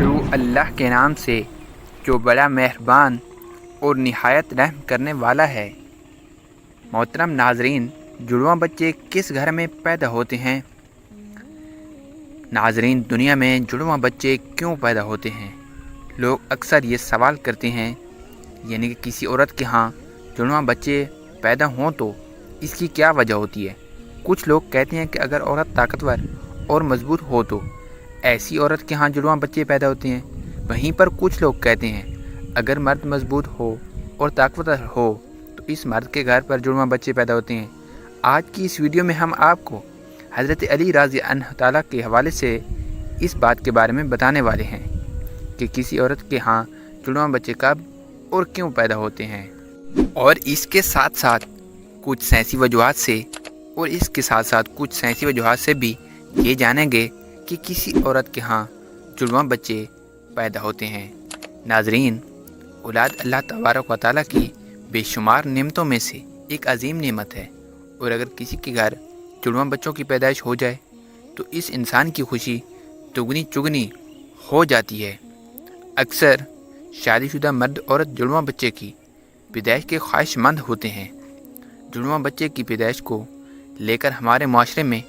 شروع اللہ کے نام سے جو بڑا مہربان اور نہایت رحم کرنے والا ہے۔ محترم ناظرین، جڑواں بچے کس گھر میں پیدا ہوتے ہیں؟ ناظرین، دنیا میں جڑواں بچے کیوں پیدا ہوتے ہیں؟ لوگ اکثر یہ سوال کرتے ہیں، یعنی کہ کسی عورت کے ہاں جڑواں بچے پیدا ہوں تو اس کی کیا وجہ ہوتی ہے؟ کچھ لوگ کہتے ہیں کہ اگر عورت طاقتور اور مضبوط ہو تو ایسی عورت کے ہاں جڑواں بچے پیدا ہوتے ہیں۔ وہیں پر کچھ لوگ کہتے ہیں اگر مرد مضبوط ہو اور طاقتور ہو تو اس مرد کے گھر پر جڑواں بچے پیدا ہوتے ہیں۔ آج کی اس ویڈیو میں ہم آپ کو حضرت علی رضی اللہ تعالیٰ کے حوالے سے اس بات کے بارے میں بتانے والے ہیں کہ کسی عورت کے ہاں جڑواں بچے کب اور کیوں پیدا ہوتے ہیں، اور اس کے ساتھ ساتھ کچھ سائنسی وجوہات سے بھی یہ جانیں گے کہ کسی عورت کے ہاں جڑواں بچے پیدا ہوتے ہیں۔ ناظرین، اولاد اللہ تبارک و تعالیٰ کی بے شمار نعمتوں میں سے ایک عظیم نعمت ہے، اور اگر کسی کے گھر جڑواں بچوں کی پیدائش ہو جائے تو اس انسان کی خوشی دگنی چگنی ہو جاتی ہے۔ اکثر شادی شدہ مرد عورت جڑواں بچے کی پیدائش کے خواہش مند ہوتے ہیں۔ جڑواں بچے کی پیدائش کو لے کر ہمارے معاشرے میں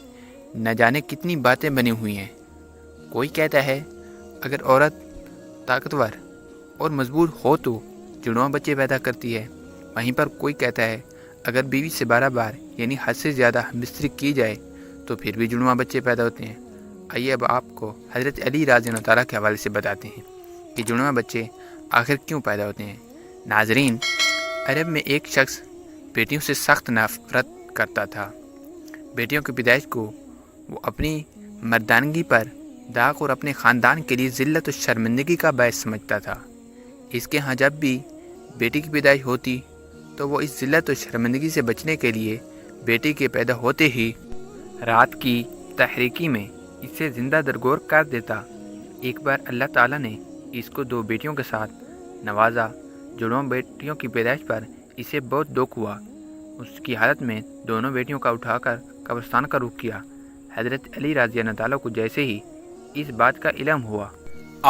نہ جانے کتنی باتیں بنی ہوئی ہیں۔ کوئی کہتا ہے اگر عورت طاقتور اور مضبوط ہو تو جڑواں بچے پیدا کرتی ہے۔ وہیں پر کوئی کہتا ہے اگر بیوی سے 12 بار یعنی حد سے زیادہ ہم بستری کی جائے تو پھر بھی جڑواں بچے پیدا ہوتے ہیں۔ آئیے اب آپ کو حضرت علی رضی اللہ تعالیٰ کے حوالے سے بتاتے ہیں کہ جڑواں بچے آخر کیوں پیدا ہوتے ہیں۔ ناظرین، عرب میں ایک شخص بیٹیوں سے سخت نفرت کرتا تھا۔ بیٹیوں کی پیدائش کو وہ اپنی مردانگی پر داغ اور اپنے خاندان کے لیے ذلت و شرمندگی کا باعث سمجھتا تھا۔ اس کے ہاں جب بھی بیٹی کی پیدائش ہوتی تو وہ اس ذلت و شرمندگی سے بچنے کے لیے بیٹی کے پیدا ہوتے ہی رات کی تحریکی میں اسے زندہ درگور کر دیتا۔ ایک بار اللہ تعالیٰ نے اس کو 2 بیٹیوں کے ساتھ نوازا۔ جڑواں بیٹیوں کی پیدائش پر اسے بہت دکھ ہوا۔ اس کی حالت میں دونوں بیٹیوں کا اٹھا کر قبرستان کا رخ کیا۔ حضرت علی رضی اللہ تعالیٰ کو جیسے ہی اس بات کا علم ہوا،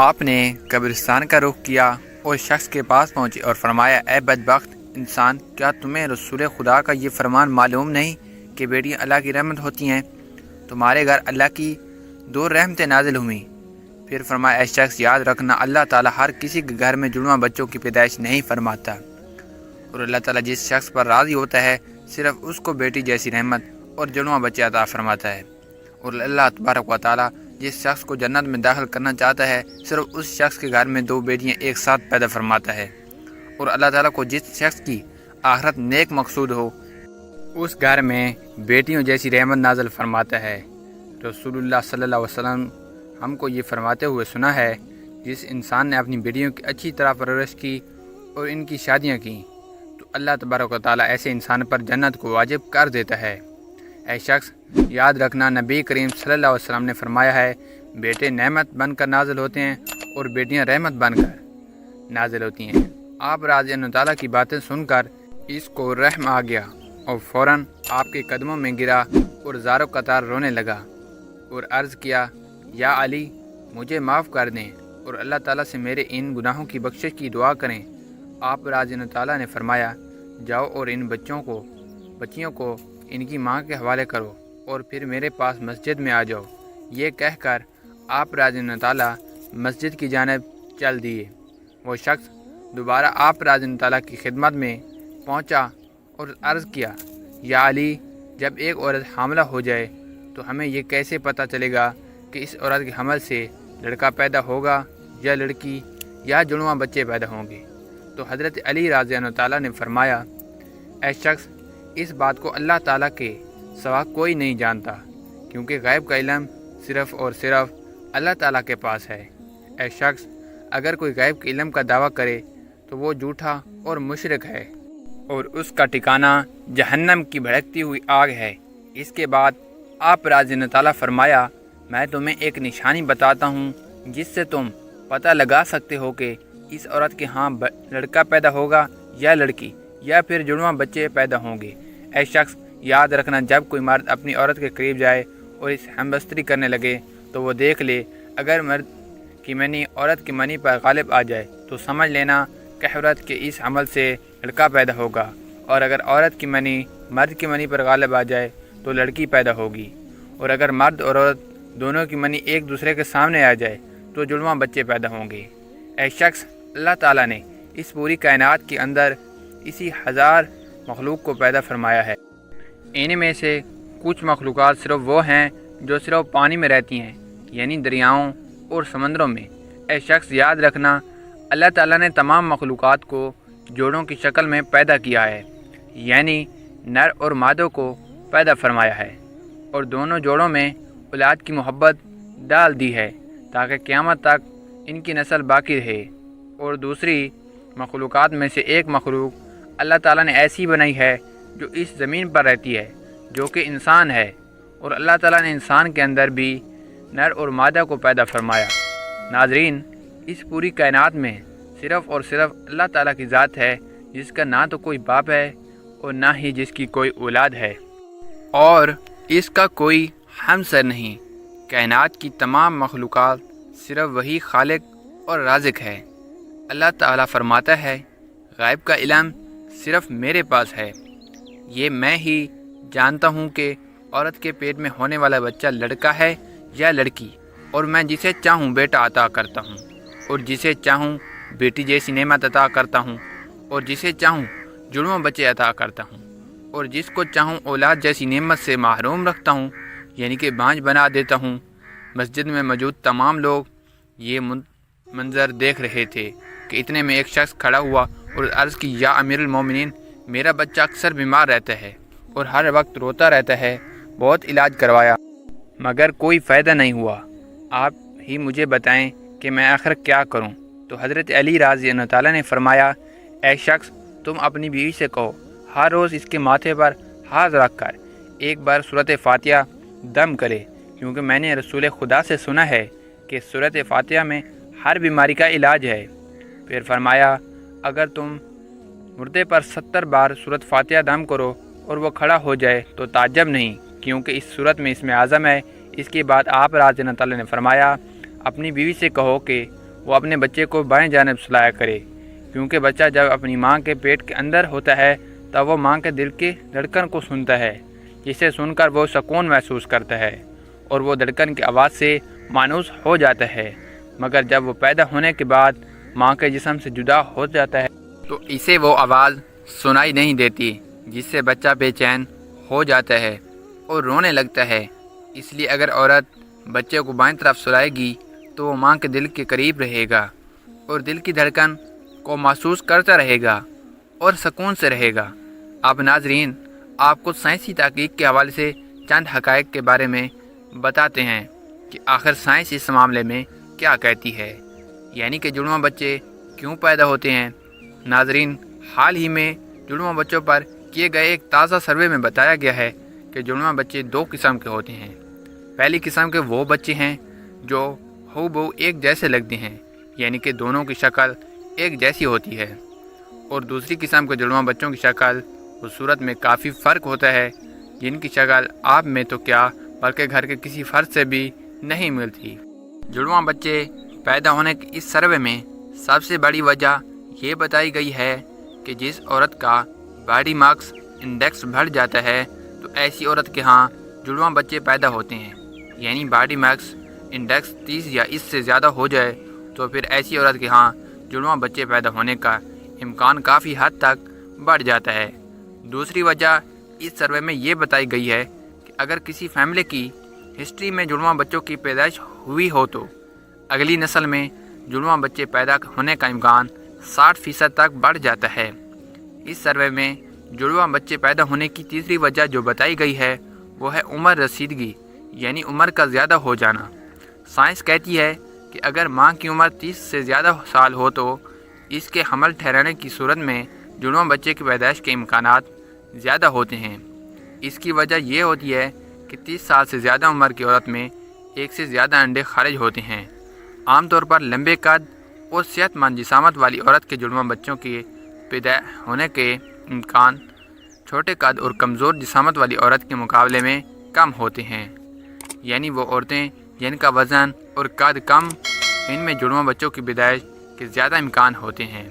آپ نے قبرستان کا رخ کیا اور شخص کے پاس پہنچے اور فرمایا، اے بدبخت انسان، کیا تمہیں رسول خدا کا یہ فرمان معلوم نہیں کہ بیٹیاں اللہ کی رحمت ہوتی ہیں؟ تمہارے گھر اللہ کی 2 رحمتیں نازل ہوئیں۔ پھر فرمایا، اے شخص، یاد رکھنا اللہ تعالیٰ ہر کسی کے گھر میں جڑواں بچوں کی پیدائش نہیں فرماتا، اور اللہ تعالیٰ جس شخص پر راضی ہوتا ہے صرف اس کو بیٹی جیسی رحمت اور جڑواں بچے عطا فرماتا ہے، اور اللہ تبارک و تعالیٰ جس شخص کو جنت میں داخل کرنا چاہتا ہے صرف اس شخص کے گھر میں 2 بیٹیاں ایک ساتھ پیدا فرماتا ہے، اور اللہ تعالیٰ کو جس شخص کی آخرت نیک مقصود ہو اس گھر میں بیٹیوں جیسی رحمت نازل فرماتا ہے۔ رسول اللہ صلی اللہ علیہ وسلم ہم کو یہ فرماتے ہوئے سنا ہے، جس انسان نے اپنی بیٹیوں کی اچھی طرح پرورش کی اور ان کی شادیاں کی تو اللہ تبارک و تعالیٰ ایسے انسان پر جنت کو واجب کر دیتا ہے۔ اے شخص، یاد رکھنا نبی کریم صلی اللہ علیہ وسلم نے فرمایا ہے، بیٹے نعمت بن کر نازل ہوتے ہیں اور بیٹیاں رحمت بن کر نازل ہوتی ہیں۔ آپ رضی اللہ تعالیٰ کی باتیں سن کر اس کو رحم آ گیا اور فوراً آپ کے قدموں میں گرا اور زاروں قطار رونے لگا اور عرض کیا، یا علی، مجھے معاف کر دیں اور اللہ تعالیٰ سے میرے ان گناہوں کی بخشش کی دعا کریں۔ آپ رضی اللہ تعالیٰ نے فرمایا، جاؤ اور ان بچیوں کو ان کی ماں کے حوالے کرو اور پھر میرے پاس مسجد میں آ جاؤ۔ یہ کہہ کر آپ رضی اللہ تعالیٰ مسجد کی جانب چل دیے۔ وہ شخص دوبارہ آپ رضی اللہ تعالیٰ کی خدمت میں پہنچا اور عرض کیا، یا علی، جب ایک عورت حاملہ ہو جائے تو ہمیں یہ کیسے پتہ چلے گا کہ اس عورت کے حمل سے لڑکا پیدا ہوگا یا لڑکی، یا جڑواں بچے پیدا ہوں گے؟ تو حضرت علی رضی اللہ تعالیٰ نے فرمایا، اے شخص، اس بات کو اللہ تعالیٰ کے سوا کوئی نہیں جانتا، کیونکہ غیب کا علم صرف اور صرف اللہ تعالیٰ کے پاس ہے۔ اے شخص، اگر کوئی غیب کے علم کا دعویٰ کرے تو وہ جھوٹا اور مشرک ہے، اور اس کا ٹھکانہ جہنم کی بھڑکتی ہوئی آگ ہے۔ اس کے بعد آپ رضی اللہ تعالیٰ فرمایا، میں تمہیں ایک نشانی بتاتا ہوں جس سے تم پتہ لگا سکتے ہو کہ اس عورت کے ہاں لڑکا پیدا ہوگا یا لڑکی، یا پھر جڑواں بچے پیدا ہوں گے۔ اے شخص، یاد رکھنا جب کوئی مرد اپنی عورت کے قریب جائے اور اس ہم بستری کرنے لگے تو وہ دیکھ لے، اگر مرد کہ منی عورت کے منی پر غالب آ جائے تو سمجھ لینا کہ عورت کے اس عمل سے لڑکا پیدا ہوگا، اور اگر عورت کی منی مرد کی منی پر غالب آ جائے تو لڑکی پیدا ہوگی، اور اگر مرد اور عورت دونوں کی منی ایک دوسرے کے سامنے آ جائے تو جڑواں بچے پیدا ہوں گے۔ اے شخص، اللہ تعالیٰ نے اس پوری کائنات کے اندر اسی ہزار مخلوق کو پیدا فرمایا ہے۔ ان میں سے کچھ مخلوقات صرف وہ ہیں جو صرف پانی میں رہتی ہیں، یعنی دریاؤں اور سمندروں میں۔ اے شخص، یاد رکھنا، اللہ تعالیٰ نے تمام مخلوقات کو جوڑوں کی شکل میں پیدا کیا ہے، یعنی نر اور مادوں کو پیدا فرمایا ہے، اور دونوں جوڑوں میں اولاد کی محبت ڈال دی ہے تاکہ قیامت تک ان کی نسل باقی رہے۔ اور دوسری مخلوقات میں سے ایک مخلوق اللہ تعالیٰ نے ایسی بنائی ہے جو اس زمین پر رہتی ہے، جو کہ انسان ہے، اور اللہ تعالیٰ نے انسان کے اندر بھی نر اور مادہ کو پیدا فرمایا۔ ناظرین، اس پوری کائنات میں صرف اور صرف اللہ تعالیٰ کی ذات ہے جس کا نہ تو کوئی باپ ہے اور نہ ہی جس کی کوئی اولاد ہے، اور اس کا کوئی ہمسر نہیں۔ کائنات کی تمام مخلوقات صرف وہی خالق اور رازق ہے۔ اللہ تعالیٰ فرماتا ہے، غیب کا علم صرف میرے پاس ہے، یہ میں ہی جانتا ہوں کہ عورت کے پیٹ میں ہونے والا بچہ لڑکا ہے یا لڑکی، اور میں جسے چاہوں بیٹا عطا کرتا ہوں، اور جسے چاہوں بیٹی جیسی نعمت عطا کرتا ہوں، اور جسے چاہوں جڑواں بچے عطا کرتا ہوں، اور جس کو چاہوں اولاد جیسی نعمت سے محروم رکھتا ہوں، یعنی کہ بانجھ بنا دیتا ہوں۔ مسجد میں موجود تمام لوگ یہ منظر دیکھ رہے تھے کہ اتنے میں ایک شخص کھڑا ہوا اور عرض کی، یا امیر المومنین، میرا بچہ اکثر بیمار رہتا ہے اور ہر وقت روتا رہتا ہے، بہت علاج کروایا مگر کوئی فائدہ نہیں ہوا، آپ ہی مجھے بتائیں کہ میں آخر کیا کروں؟ تو حضرت علی رضی اللہ تعالیٰ نے فرمایا، اے شخص، تم اپنی بیوی سے کہو ہر روز اس کے ماتھے پر ہاتھ رکھ کر ایک بار سورۃ فاتحہ دم کرے، کیونکہ میں نے رسول خدا سے سنا ہے کہ سورۃ فاتحہ میں ہر بیماری کا علاج ہے۔ پھر فرمایا، اگر تم مردے پر 70 بار سورۃ فاتحہ دم کرو اور وہ کھڑا ہو جائے تو تعجب نہیں، کیونکہ اس صورت میں اسم اعظم ہے۔ اس کے بعد آپ رضی اللہ تعالیٰ نے فرمایا، اپنی بیوی سے کہو کہ وہ اپنے بچے کو بائیں جانب سلایا کرے، کیونکہ بچہ جب اپنی ماں کے پیٹ کے اندر ہوتا ہے تب وہ ماں کے دل کے دھڑکن کو سنتا ہے، جسے سن کر وہ سکون محسوس کرتا ہے اور وہ دھڑکن کی آواز سے مانوس ہو جاتا ہے، مگر جب وہ پیدا ہونے کے بعد ماں کے جسم سے جدا ہو جاتا ہے تو اسے وہ آواز سنائی نہیں دیتی، جس سے بچہ بے چین ہو جاتا ہے اور رونے لگتا ہے۔ اس لیے اگر عورت بچے کو بائیں طرف سلائے گی تو وہ ماں کے دل کے قریب رہے گا اور دل کی دھڑکن کو محسوس کرتا رہے گا اور سکون سے رہے گا۔ اب ناظرین، آپ کو سائنسی تحقیق کے حوالے سے چند حقائق کے بارے میں بتاتے ہیں کہ آخر سائنس اس معاملے میں کیا کہتی ہے، یعنی کہ جڑواں بچے کیوں پیدا ہوتے ہیں۔ ناظرین، حال ہی میں جڑواں بچوں پر کیے گئے ایک تازہ سروے میں بتایا گیا ہے کہ جڑواں بچے 2 قسم کے ہوتے ہیں۔ پہلی قسم کے وہ بچے ہیں جو ہو بہو ایک جیسے لگتے ہیں، یعنی کہ دونوں کی شکل ایک جیسی ہوتی ہے، اور دوسری قسم کے جڑواں بچوں کی شکل و صورت میں کافی فرق ہوتا ہے، جن کی شکل آپ میں تو کیا بلکہ گھر کے کسی فرد سے بھی نہیں ملتی۔ جڑواں بچے پیدا ہونے کی اس سروے میں سب سے بڑی وجہ یہ بتائی گئی ہے کہ جس عورت کا باڈی ماس انڈیکس بڑھ جاتا ہے تو ایسی عورت کے ہاں جڑواں بچے پیدا ہوتے ہیں، یعنی باڈی ماس انڈیکس 30 یا اس سے زیادہ ہو جائے تو پھر ایسی عورت کے ہاں جڑواں بچے پیدا ہونے کا امکان کافی حد تک بڑھ جاتا ہے۔ دوسری وجہ اس سروے میں یہ بتائی گئی ہے کہ اگر کسی فیملی کی ہسٹری میں جڑواں بچوں کی پیدائش ہوئی ہو تو اگلی نسل میں جڑواں بچے پیدا ہونے کا امکان 60% تک بڑھ جاتا ہے۔ اس سروے میں جڑواں بچے پیدا ہونے کی تیسری وجہ جو بتائی گئی ہے وہ ہے عمر رسیدگی، یعنی عمر کا زیادہ ہو جانا۔ سائنس کہتی ہے کہ اگر ماں کی عمر 30 سے زیادہ سال ہو تو اس کے حمل ٹھہرانے کی صورت میں جڑواں بچے کی پیدائش کے امکانات زیادہ ہوتے ہیں۔ اس کی وجہ یہ ہوتی ہے کہ 30 سال سے زیادہ عمر کی عورت میں 1 سے زیادہ انڈے خارج ہوتے ہیں۔ عام طور پر لمبے قد اور صحت مند جسامت والی عورت کے جڑواں بچوں کے پیدا ہونے کے امکان چھوٹے قد اور کمزور جسامت والی عورت کے مقابلے میں کم ہوتے ہیں، یعنی وہ عورتیں جن کا وزن اور قد کم ان میں جڑواں بچوں کی پیدائش کے زیادہ امکان ہوتے ہیں۔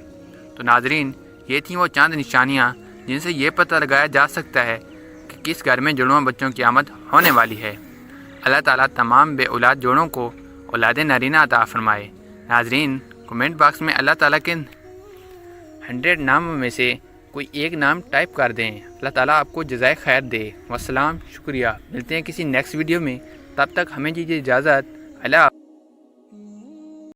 تو ناظرین، یہ تھیں وہ چند نشانیاں جن سے یہ پتہ لگایا جا سکتا ہے کہ کس گھر میں جڑواں بچوں کی آمد ہونے والی ہے۔ اللہ تعالیٰ تمام بے اولاد جوڑوں کو اولاد نرینہ عطا فرمائے۔ ناظرین، کمنٹ باکس میں اللہ تعالیٰ کے 100 ناموں میں سے کوئی ایک نام ٹائپ کر دیں۔ اللہ تعالیٰ آپ کو جزائے خیر دے۔ والسلام، شکریہ۔ ملتے ہیں کسی نیکسٹ ویڈیو میں، تب تک ہمیں دیجیے اجازت۔ اللہ